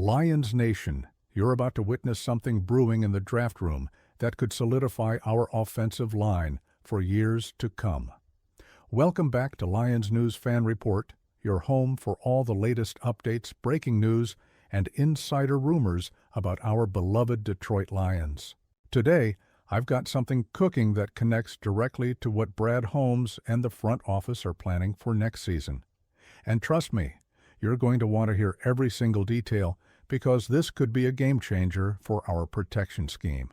Lions Nation, you're about to witness something brewing in the draft room that could solidify our offensive line for years to come. Welcome back to Lions News Fan Report, your home for all the latest updates, breaking news, and insider rumors about our beloved Detroit Lions. Today, I've got something cooking that connects directly to what Brad Holmes and the front office are planning for next season. And trust me, you're going to want to hear every single detail because this could be a game changer for our protection scheme.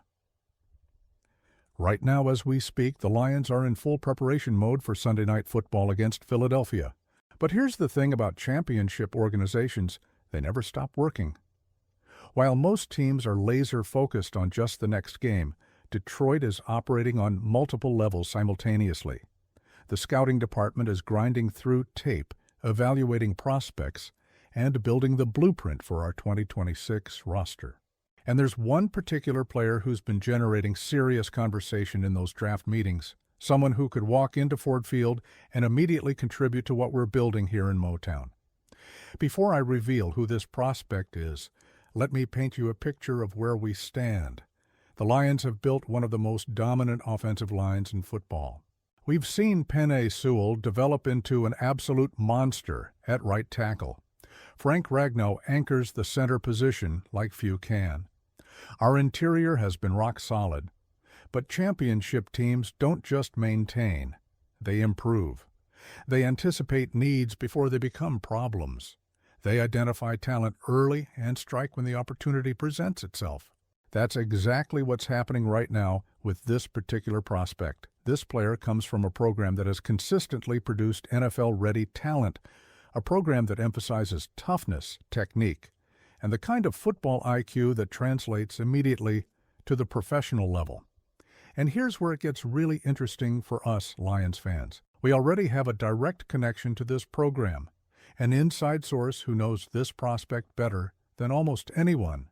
Right now, as we speak, the Lions are in full preparation mode for Sunday Night Football against Philadelphia. But here's the thing about championship organizations, they never stop working. While most teams are laser-focused on just the next game, Detroit is operating on multiple levels simultaneously. The scouting department is grinding through tape, evaluating prospects, and building the blueprint for our 2026 roster. And there's one particular player who's been generating serious conversation in those draft meetings, someone who could walk into Ford Field and immediately contribute to what we're building here in Motown. Before I reveal who this prospect is, let me paint you a picture of where we stand. The Lions have built one of the most dominant offensive lines in football. We've seen Penei Sewell develop into an absolute monster at right tackle. Frank Ragnow anchors the center position like few can. Our interior has been rock solid. But championship teams don't just maintain, they improve. They anticipate needs before they become problems. They identify talent early and strike when the opportunity presents itself. That's exactly what's happening right now with this particular prospect. This player comes from a program that has consistently produced NFL-ready talent, a program that emphasizes toughness, technique, and the kind of football IQ that translates immediately to the professional level. And here's where it gets really interesting for us Lions fans. We already have a direct connection to this program, an inside source who knows this prospect better than almost anyone.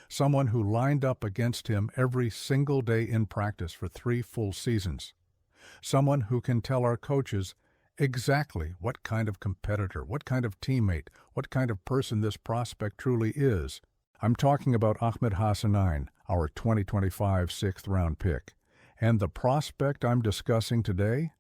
Someone who lined up against him every single day in practice for 3 full seasons. Someone who can tell our coaches exactly what kind of competitor, what kind of teammate, what kind of person this prospect truly is. I'm talking about Ahmed Hassanein, our 2025 6th-round pick. And the prospect I'm discussing today,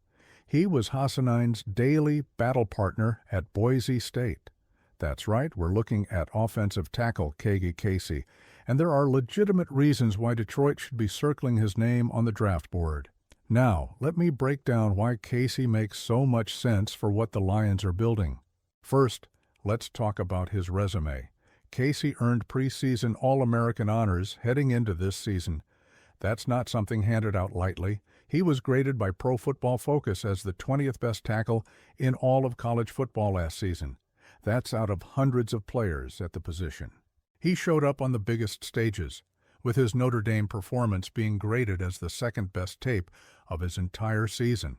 he was Hassanein's daily battle partner at Boise State. That's right, we're looking at offensive tackle Kaggi, and there are legitimate reasons why Detroit should be circling his name on the draft board. Now, let me break down why Casey makes so much sense for what the Lions are building. First, let's talk about his resume. Casey earned preseason All-American honors heading into this season. That's not something handed out lightly. He was graded by Pro Football Focus as the 20th best tackle in all of college football last season. That's out of hundreds of players at the position. He showed up on the biggest stages, with his Notre Dame performance being graded as the second-best tape of his entire season.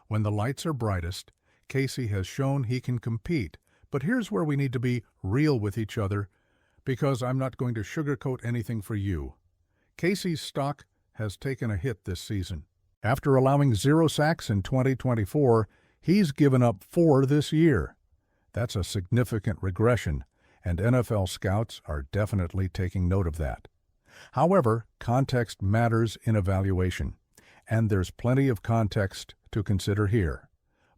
When the lights are brightest, Casey has shown he can compete. But here's where we need to be real with each other, because I'm not going to sugarcoat anything for you. Casey's stock has taken a hit this season. After allowing 0 sacks in 2024, he's given up 4 this year. That's a significant regression, and NFL scouts are definitely taking note of that. However, context matters in evaluation, and there's plenty of context to consider here.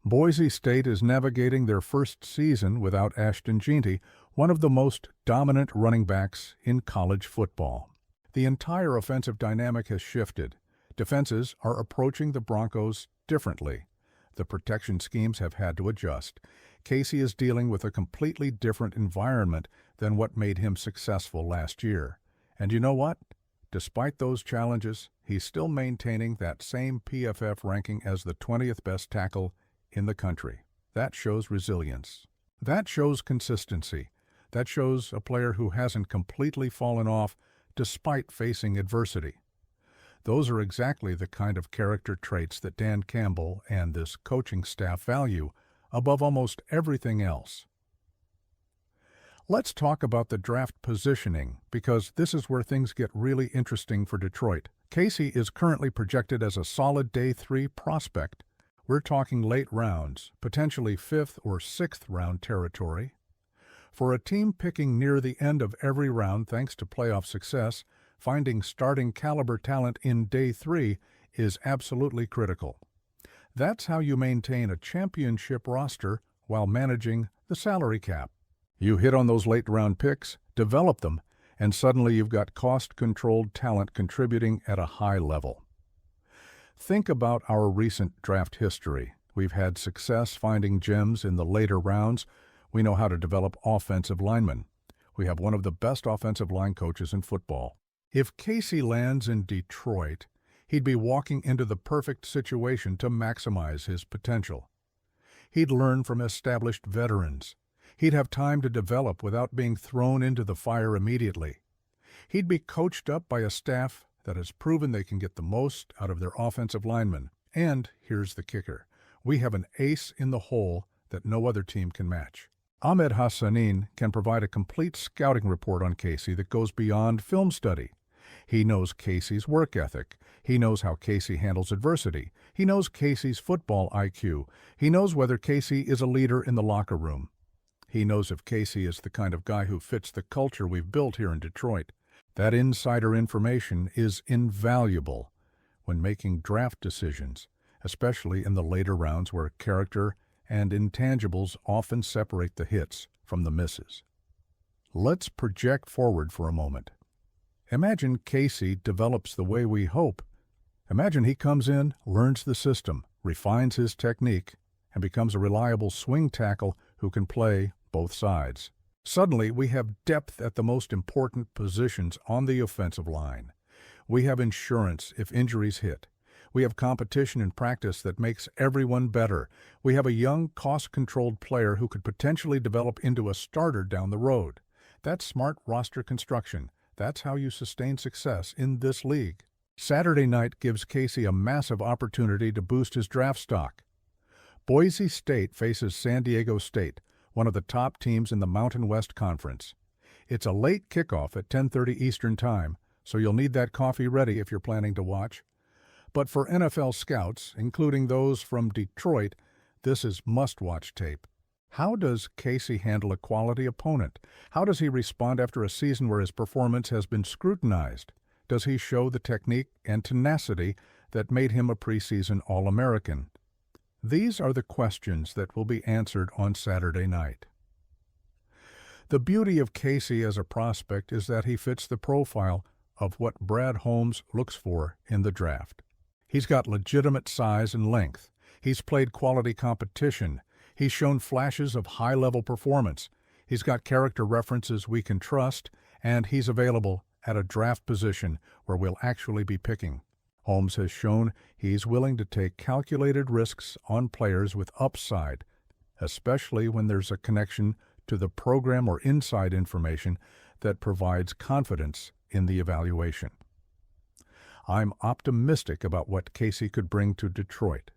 Boise State is navigating their first season without Ashton Jeanty, one of the most dominant running backs in college football. The entire offensive dynamic has shifted. Defenses are approaching the Broncos differently. The protection schemes have had to adjust. Casey is dealing with a completely different environment than what made him successful last year. And you know what? Despite those challenges, he's still maintaining that same PFF ranking as the 20th best tackle in the country. That shows resilience. That shows consistency. That shows a player who hasn't completely fallen off despite facing adversity. Those are exactly the kind of character traits that Dan Campbell and this coaching staff value above almost everything else. Let's talk about the draft positioning, because this is where things get really interesting for Detroit. Casey is currently projected as a solid Day 3 prospect. We're talking late rounds, potentially 5th or 6th round territory. For a team picking near the end of every round thanks to playoff success, finding starting caliber talent in day 3 is absolutely critical. That's how you maintain a championship roster while managing the salary cap. You hit on those late-round picks, develop them, and suddenly you've got cost-controlled talent contributing at a high level. Think about our recent draft history. We've had success finding gems in the later rounds. We know how to develop offensive linemen. We have one of the best offensive line coaches in football. If Casey lands in Detroit, he'd be walking into the perfect situation to maximize his potential. He'd learn from established veterans. He'd have time to develop without being thrown into the fire immediately. He'd be coached up by a staff that has proven they can get the most out of their offensive linemen. And here's the kicker. We have an ace in the hole that no other team can match. Ahmed Hassanin can provide a complete scouting report on Casey that goes beyond film study. He knows Casey's work ethic. He knows how Casey handles adversity. He knows Casey's football IQ. He knows whether Casey is a leader in the locker room. He knows if Casey is the kind of guy who fits the culture we've built here in Detroit. That insider information is invaluable when making draft decisions, especially in the later rounds where character and intangibles often separate the hits from the misses. Let's project forward for a moment. Imagine Casey develops the way we hope. Imagine he comes in, learns the system, refines his technique, and becomes a reliable swing tackle who can play both sides. Suddenly, we have depth at the most important positions on the offensive line. We have insurance if injuries hit. We have competition in practice that makes everyone better. We have a young, cost-controlled player who could potentially develop into a starter down the road. That's smart roster construction. That's how you sustain success in this league. Saturday night gives Casey a massive opportunity to boost his draft stock. Boise State faces San Diego State, one of the top teams in the Mountain West Conference. It's a late kickoff at 10:30 Eastern Time, so you'll need that coffee ready if you're planning to watch. But for NFL scouts, including those from Detroit, this is must-watch tape. How does Casey handle a quality opponent? How does he respond after a season where his performance has been scrutinized? Does he show the technique and tenacity that made him a preseason All-American? These are the questions that will be answered on Saturday night. The beauty of Casey as a prospect is that he fits the profile of what Brad Holmes looks for in the draft. He's got legitimate size and length. He's played quality competition. He's shown flashes of high-level performance. He's got character references we can trust, and he's available at a draft position where we'll actually be picking. Holmes has shown he's willing to take calculated risks on players with upside, especially when there's a connection to the program or inside information that provides confidence in the evaluation. I'm optimistic about what Casey could bring to Detroit.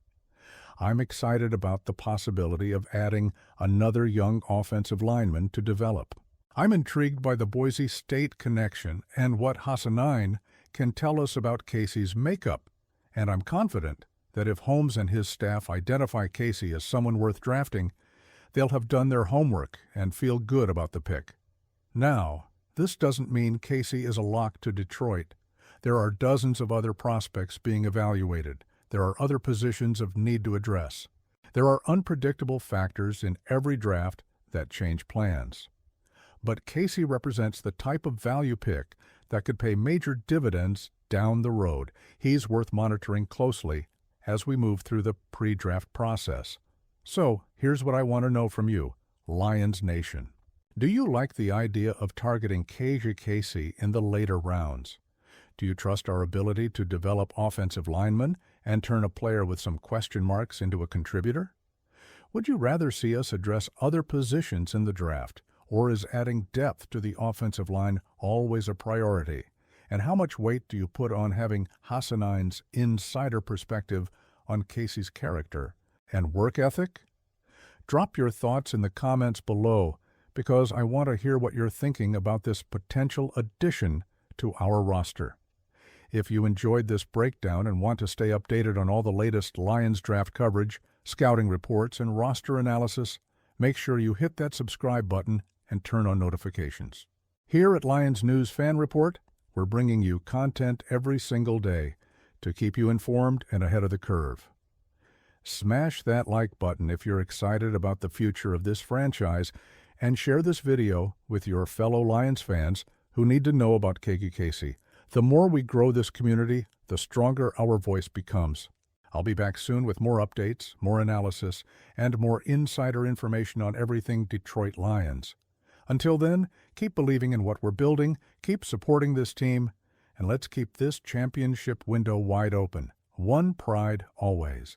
I'm excited about the possibility of adding another young offensive lineman to develop. I'm intrigued by the Boise State connection and what Hassanin can tell us about Casey's makeup, and I'm confident that if Holmes and his staff identify Casey as someone worth drafting, they'll have done their homework and feel good about the pick. Now, this doesn't mean Casey is a lock to Detroit. There are dozens of other prospects being evaluated. There are other positions of need to address. There are unpredictable factors in every draft that change plans. But Casey represents the type of value pick that could pay major dividends down the road. He's worth monitoring closely as we move through the pre-draft process. So, here's what I want to know from you, Lions Nation. Do you like the idea of targeting Kaggi Casey in the later rounds? Do you trust our ability to develop offensive linemen and turn a player with some question marks into a contributor? Would you rather see us address other positions in the draft, or is adding depth to the offensive line always a priority? And how much weight do you put on having Hassanin's insider perspective on Casey's character and work ethic? Drop your thoughts in the comments below, because I want to hear what you're thinking about this potential addition to our roster. If you enjoyed this breakdown and want to stay updated on all the latest Lions draft coverage, scouting reports, and roster analysis, make sure you hit that subscribe button and turn on notifications. Here at Lions News Fan Report, we're bringing you content every single day to keep you informed and ahead of the curve. Smash that like button if you're excited about the future of this franchise, and share this video with your fellow Lions fans who need to know about Kaggi. The more we grow this community, the stronger our voice becomes. I'll be back soon with more updates, more analysis, and more insider information on everything Detroit Lions. Until then, keep believing in what we're building, keep supporting this team, and let's keep this championship window wide open. One pride always.